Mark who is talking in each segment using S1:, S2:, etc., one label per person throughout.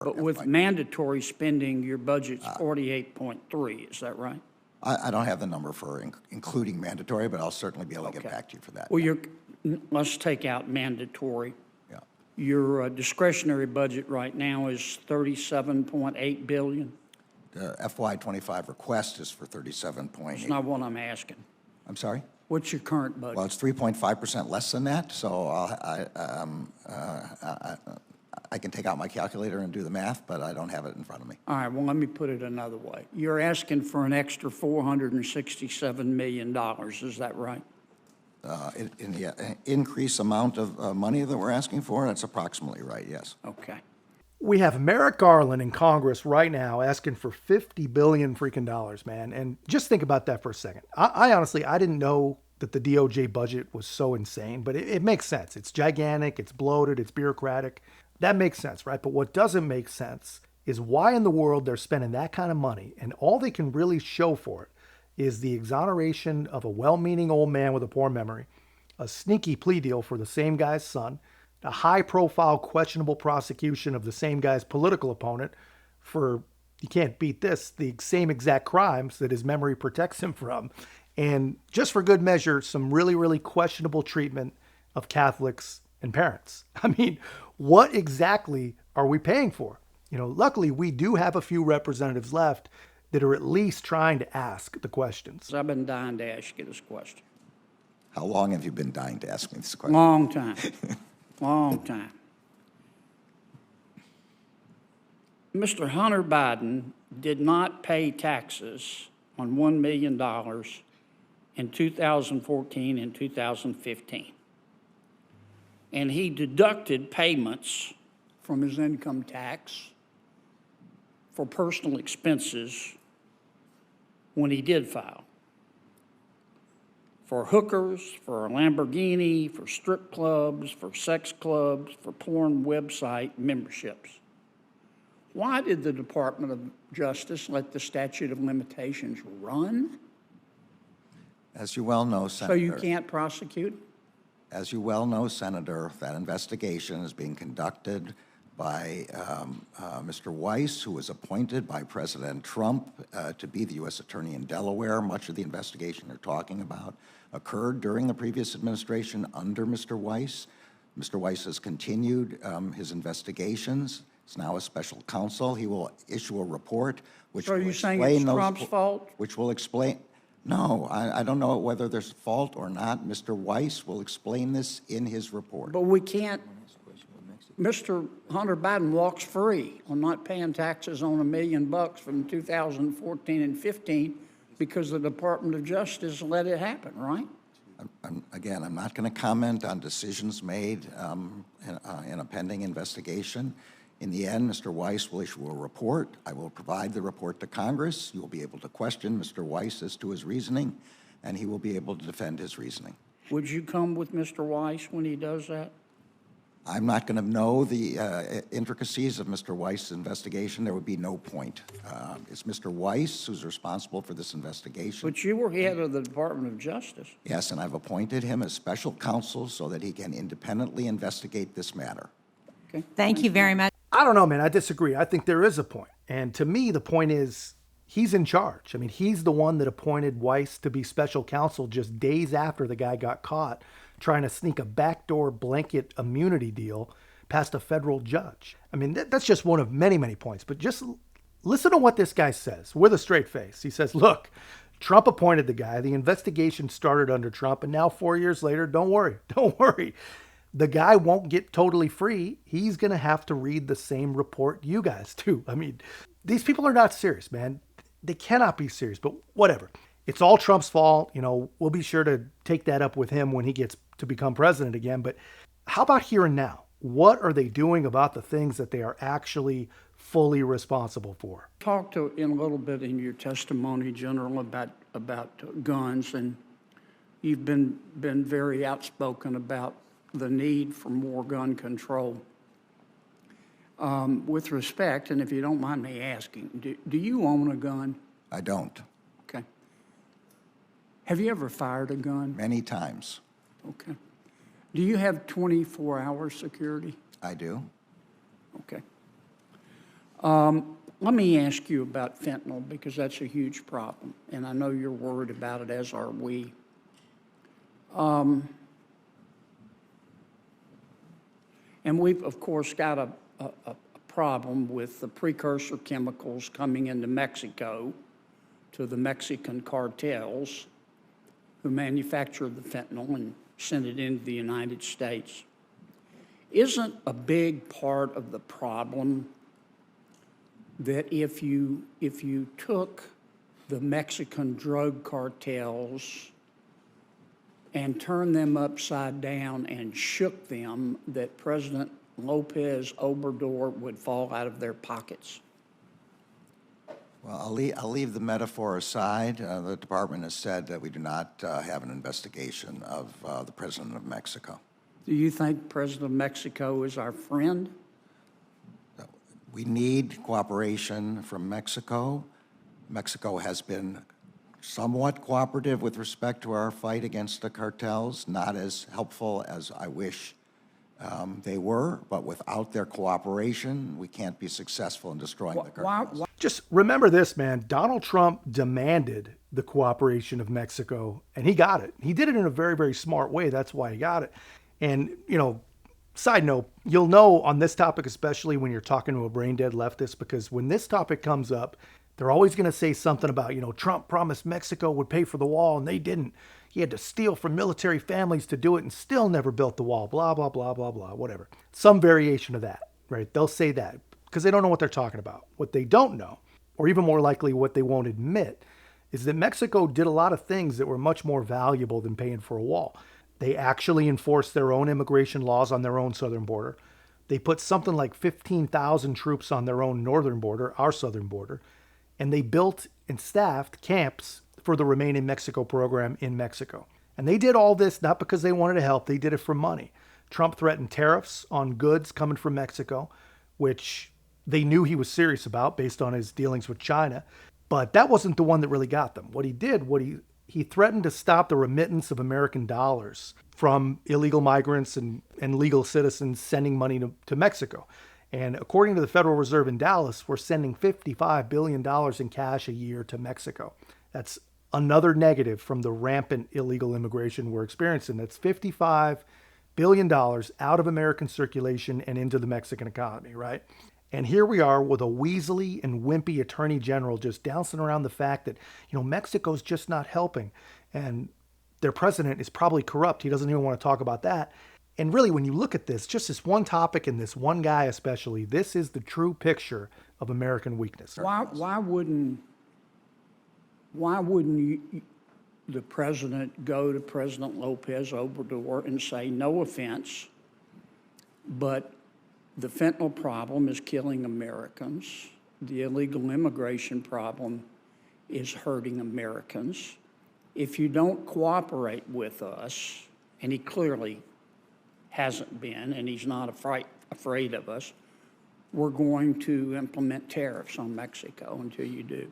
S1: But with mandatory spending, your budget's 48.3, is that right?
S2: I don't have the number for including mandatory, but I'll certainly be able to get back to you for that.
S1: Well, let's take out mandatory.
S2: Yeah.
S1: Your discretionary budget right now is $37.8 billion.
S2: The FY25 request is for 37.8.
S1: That's not what I'm asking.
S2: I'm sorry?
S1: What's your current budget?
S2: Well, it's 3.5% less than that, so I can take out my calculator and do the math, but I don't have it in front of me.
S1: All right, well, let me put it another way. You're asking for an extra $467 million, is that right?
S2: In the increased amount of money that we're asking for, that's approximately right, yes.
S1: Okay.
S3: We have Merick Garland in Congress right now asking for $50 billion freaking dollars, man. And just think about that for a second. I honestly, I didn't know that the DOJ budget was so insane, but it makes sense. It's gigantic, it's bloated, it's bureaucratic. That makes sense, right? But what doesn't make sense is why in the world they're spending that kind of money, and all they can really show for it is the exoneration of a well-meaning old man with a poor memory, a sneaky plea deal for the same guy's son, a high-profile questionable prosecution of the same guy's political opponent for, you can't beat this, the same exact crimes that his memory protects him from, and just for good measure, some really, really questionable treatment of Catholics and parents. I mean, what exactly are we paying for? You know, luckily we do have a few representatives left that are at least trying to ask the questions.
S1: I've been dying to ask you this question.
S2: How long have you been dying to ask me this question?
S1: Long time. Long time. Mr. Hunter Biden did not pay taxes on $1 million in 2014 and 2015. And he deducted payments from his income tax for personal expenses when he did file. For hookers, for a Lamborghini, for strip clubs, for sex clubs, for porn website memberships. Why did the Department of Justice let the statute of limitations run?
S2: As you well know, Senator.
S1: So you can't prosecute?
S2: As you well know, Senator, that investigation is being conducted by Mr. Weiss, who was appointed by President Trump to be the U.S. Attorney in Delaware. Much of the investigation they're talking about occurred during the previous administration under Mr. Weiss. Mr. Weiss has continued his investigations. He's now a special counsel. He will issue a report which will explain those. So are you saying it's Trump's fault? Which will explain. No, I don't know whether there's fault or not. Mr. Weiss will explain this in his report.
S1: But we can't. Mr. Hunter Biden walks free on not paying taxes on $1 million from 2014 and 15 because the Department of Justice let it happen, right?
S2: Again, I'm not going to comment on decisions made in a pending investigation. In the end, Mr. Weiss will issue a report. I will provide the report to Congress. You will be able to question Mr. Weiss as to his reasoning, and he will be able to defend his reasoning.
S1: Would you come with Mr. Weiss when he does that?
S2: I'm not going to know the intricacies of Mr. Weiss' investigation. There would be no point. It's Mr. Weiss who's responsible for this investigation.
S1: But you were head of the Department of Justice.
S2: Yes, and I've appointed him as special counsel so that he can independently investigate this matter.
S1: Okay.
S4: Thank you very much.
S3: I don't know, man. I disagree. I think there is a point. And to me, the point is he's in charge. I mean, he's the one that appointed Weiss to be special counsel just days after the guy got caught trying to sneak a backdoor blanket immunity deal past a federal judge. I mean, that's just one of many, many points. But just listen to what this guy says with a straight face. He says, look, Trump appointed the guy. The investigation started under Trump. And now 4 years later, don't worry. The guy won't get totally free. He's going to have to read the same report you guys do. I mean, these people are not serious, man. They cannot be serious, but whatever. It's all Trump's fault. You know, we'll be sure to take that up with him when he gets to become president again. But how about here and now? What are they doing about the things that they are actually fully responsible for?
S1: Talked to in a little bit in your testimony, General, about guns, and you've been very outspoken about the need for more gun control. With respect, and if you don't mind me asking, do you own a gun?
S2: I don't.
S1: Okay. Have you ever fired a gun?
S2: Many times.
S1: Okay. Do you have 24-hour security?
S2: I do.
S1: Okay. Let me ask you about fentanyl, because that's a huge problem, and I know you're worried about it, as are we. And we've, of course, got a problem with the precursor chemicals coming into Mexico to the Mexican cartels who manufacture the fentanyl and send it into the United States. Isn't a big part of the problem that if you took the Mexican drug cartels and turned them upside down and shook them, that President Lopez Obrador would fall out of their pockets?
S2: Well, I'll leave the metaphor aside. The department has said that we do not have an investigation of the President of Mexico.
S1: Do you think President of Mexico is our friend?
S2: We need cooperation from Mexico. Mexico has been somewhat cooperative with respect to our fight against the cartels, not as helpful as I wish they were, but without their cooperation, we can't be successful in destroying the cartels.
S3: Just remember this, man. Donald Trump demanded the cooperation of Mexico, and he got it. He did it in a very, very smart way. That's why he got it. And, you know, side note, you'll know on this topic, especially when you're talking to a brain-dead leftist, because when this topic comes up, they're always going to say something about, you know, Trump promised Mexico would pay for the wall, and they didn't. He had to steal from military families to do it and still never built the wall, blah, blah, blah, blah, blah, whatever. Some variation of that, right? They'll say that because they don't know what they're talking about. What they don't know, or even more likely what they won't admit, is that Mexico did a lot of things that were much more valuable than paying for a wall. They actually enforced their own immigration laws on their own southern border. They put something like 15,000 troops on their own northern border, our southern border, and they built and staffed camps for the Remain in Mexico program in Mexico. And they did all this not because they wanted to help, they did it for money. Trump threatened tariffs on goods coming from Mexico, which they knew he was serious about based on his dealings with China. But that wasn't the one that really got them. What he did, he threatened to stop the remittance of American dollars from illegal migrants and legal citizens sending money to Mexico. And according to the Federal Reserve in Dallas, we're sending $55 billion in cash a year to Mexico. That's another negative from the rampant illegal immigration we're experiencing. That's $55 billion out of American circulation and into the Mexican economy, right? And here we are with a weaselly and wimpy attorney general just dancing around the fact that, you know, Mexico's just not helping. And their president is probably corrupt. He doesn't even want to talk about that. And really, when you look at this, just this one topic and this one guy especially, this is the true picture of American weakness.
S1: Why wouldn't the president go to President Lopez Obrador and say, no offense, but the fentanyl problem is killing Americans. The illegal immigration problem is hurting Americans. If you don't cooperate with us, and he clearly hasn't been, and he's not afraid of us, we're going to implement tariffs on Mexico until you do.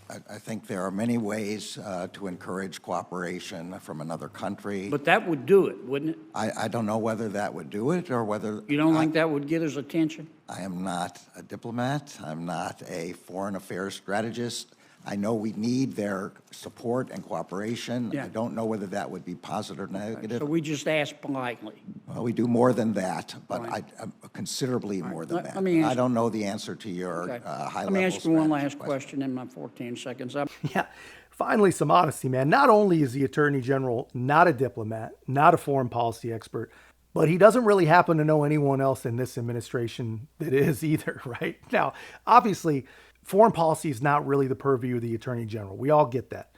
S2: I think there are many ways to encourage cooperation from another country.
S1: But that would do it, wouldn't it?
S2: I don't know whether that would do it or whether...
S1: You don't think that would get his attention?
S2: I am not a diplomat. I'm not a foreign affairs strategist. I know we need their support and cooperation.
S1: Yeah.
S2: I don't know whether that would be positive or negative.
S1: So we just ask politely.
S2: Well, we do more than that, but
S1: Right.
S2: considerably more than that.
S1: let me ask
S2: I don't know the answer to your
S1: Okay.
S2: high-level
S1: Let me ask you one
S2: strategy
S1: last question in my 14 seconds.
S3: Yeah. Finally, some honesty, man. Not only is the Attorney General not a diplomat, not a foreign policy expert, but he doesn't really happen to know anyone else in this administration that is either, right? Now, obviously, foreign policy is not really the purview of the Attorney General. We all get that.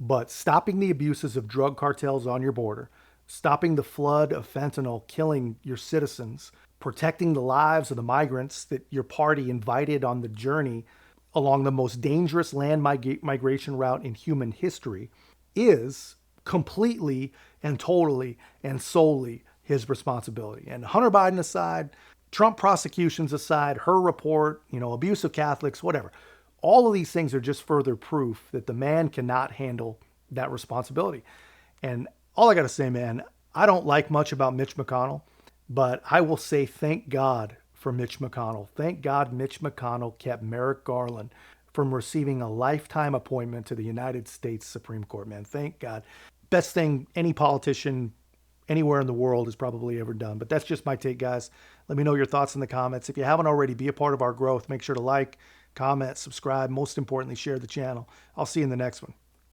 S3: But stopping the abuses of drug cartels on your border, stopping the flood of fentanyl killing your citizens, protecting the lives of the migrants that your party invited on the journey along the most dangerous land migration route in human history is completely and totally and solely his responsibility. And Hunter Biden aside, Trump prosecutions aside, her report, abuse of Catholics, whatever. All of these things are just further proof that the man cannot handle that responsibility. And all I got to say, man, I don't like much about Mitch McConnell, but I will say thank God for Mitch McConnell. Thank God Mitch McConnell kept Merrick Garland from receiving a lifetime appointment to the United States Supreme Court, man. Thank God. Best thing any politician anywhere in the world has probably ever done. But that's just my take, guys. Let me know your thoughts in the comments. If you haven't already, be a part of our growth. Make sure to like, comment, subscribe. Most importantly, share the channel. I'll see you in the next one.